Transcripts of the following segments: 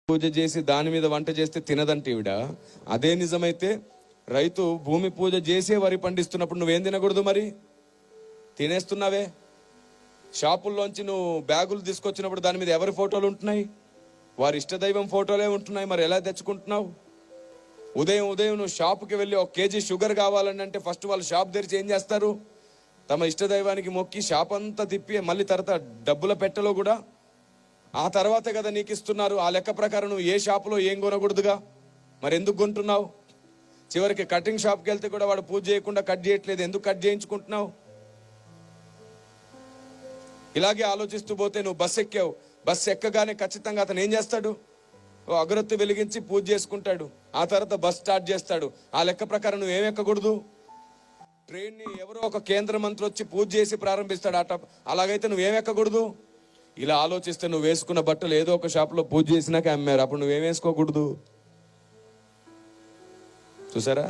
పూజ చేసి దాని మీద వంట చేస్తే తినదంటే ఈవిడ. అదే నిజమైతే రైతు భూమి పూజ చేసే వరి పండిస్తున్నప్పుడు నువ్వేం తినకూడదు? మరి తినేస్తున్నావే. షాపుల్లోంచి నువ్వు బ్యాగులు తీసుకొచ్చినప్పుడు దాని మీద ఎవరి ఫోటోలు ఉంటున్నాయి? వారి ఇష్టదైవం ఫోటోలే ఉంటున్నాయి. మరి ఎలా తెచ్చుకుంటున్నావు? ఉదయం నువ్వు షాపుకి వెళ్ళి 1 కేజీ షుగర్ కావాలని అంటే ఫస్ట్ వాళ్ళు షాప్ తెరిచి ఏం చేస్తారు? తమ ఇష్టదైవానికి మొక్కి షాప్ అంతా తిప్పి మళ్ళీ తర్వాత డబ్బుల పెట్టెలో కూడా ఆ తర్వాతే కదా నీకు ఇస్తున్నారు. ఆ లెక్క ప్రకారం నువ్వు ఏ షాపులో ఏం కొనకూడదుగా. మరి ఎందుకు కొంటున్నావు? చివరికి కటింగ్ షాప్కి వెళ్తే కూడా వాడు పూజ చేయకుండా కట్ చేయట్లేదు. ఎందుకు కట్ చేయించుకుంటున్నావు? ఇలాగే ఆలోచిస్తూ పోతే నువ్వు బస్సు ఎక్కావు. బస్సు ఎక్కగానే ఖచ్చితంగా అతను ఏం చేస్తాడు? అగరొత్తి వెలిగించి పూజ చేసుకుంటాడు. ఆ తర్వాత బస్ స్టార్ట్ చేస్తాడు. ఆ లెక్క ప్రకారం నువ్వు ఏం ఎక్కకూడదు. ట్రైన్ని ఎవరో ఒక కేంద్ర మంత్రి వచ్చి పూజ చేసి ప్రారంభిస్తాడు. అలాగైతే నువ్వేం ఎక్కకూడదు. ఇలా ఆలోచిస్తే నువ్వు వేసుకున్న బట్టలు ఏదో ఒక షాప్లో పూజ చేసినాక అమ్మారు. అప్పుడు నువ్వేం వేసుకోకూడదు. చూసారా?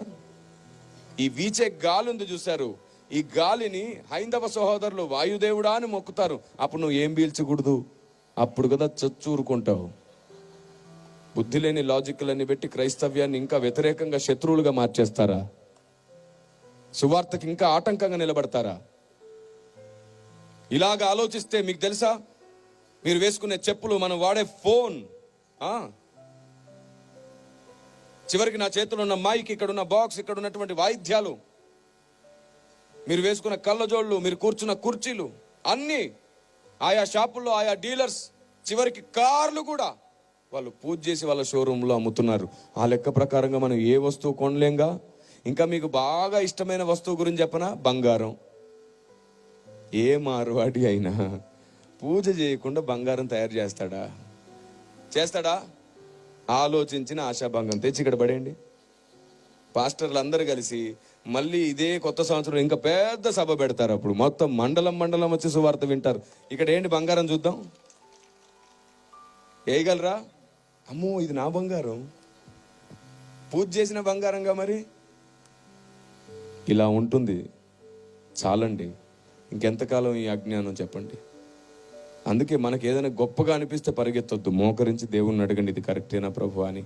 ఈ వీచే గాలి ఉంది చూసారు. ఈ గాలిని హైందవ సహోదరులు వాయుదేవుడా అని మొక్కుతారు. అప్పుడు నువ్వు ఏం పీల్చకూడదు. అప్పుడు కదా చచ్చూరుకుంటావు. బుద్ధి లేని లాజిక్లన్నీ పెట్టి క్రైస్తవ్యాన్ని ఇంకా వ్యతిరేకంగా శత్రువులుగా మార్చేస్తారా? సువార్తకి ఇంకా ఆటంకంగా నిలబడతారా? ఇలాగ ఆలోచిస్తే మీకు తెలుసా, మీరు వేసుకునే చెప్పులు, మనం వాడే ఫోన్, చివరికి నా చేతిలో ఉన్న మైక్, ఇక్కడ ఉన్న బాక్స్, ఇక్కడ ఉన్నటువంటి వాయిద్యాలు, మీరు వేసుకున్న కళ్ళజోళ్ళు, మీరు కూర్చున్న కుర్చీలు, అన్నీ ఆయా షాపుల్లో ఆయా డీలర్స్, చివరికి కార్లు కూడా వాళ్ళు పూజ చేసి వాళ్ళ షోరూంలో అమ్ముతున్నారు. ఆ లెక్క ప్రకారంగా మనం ఏ వస్తువు కొనలేంగా. ఇంకా మీకు బాగా ఇష్టమైన వస్తువు గురించి చెప్పనా? బంగారం. ఏ మార్వాడి అయినా పూజ చేయకుండా బంగారం తయారు చేస్తాడా? ఆలోచించిన ఆశాభంగం తెచ్చి ఇక్కడ పడేయండి. పాస్టర్లు అందరూ కలిసి మళ్ళీ ఇదే కొత్త సంవత్సరం ఇంకా పెద్ద సభ పెడతారు. అప్పుడు మొత్తం మండలం వచ్చి సువార్త వింటారు. ఇక్కడ ఏంటి బంగారం చూద్దాం, వేయగలరా? అమ్మో, ఇది నా బంగారం, పూజ చేసిన బంగారంగా. మరి ఇలా ఉంటుంది. చాలండి, ఇంకెంతకాలం ఈ అజ్ఞానం చెప్పండి. అందుకే మనకి ఏదైనా గొప్పగా అనిపిస్తే పరిగెత్తొద్దు. మోకరించి దేవుణ్ణి అడగండి, ఇది కరెక్టేనా ప్రభు అని.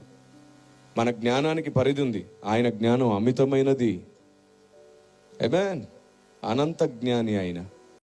మన జ్ఞానానికి పరిధి ఉంది. ఆయన జ్ఞానం అమితమైనది. ఆమేన్. అనంత జ్ఞాని ఆయన.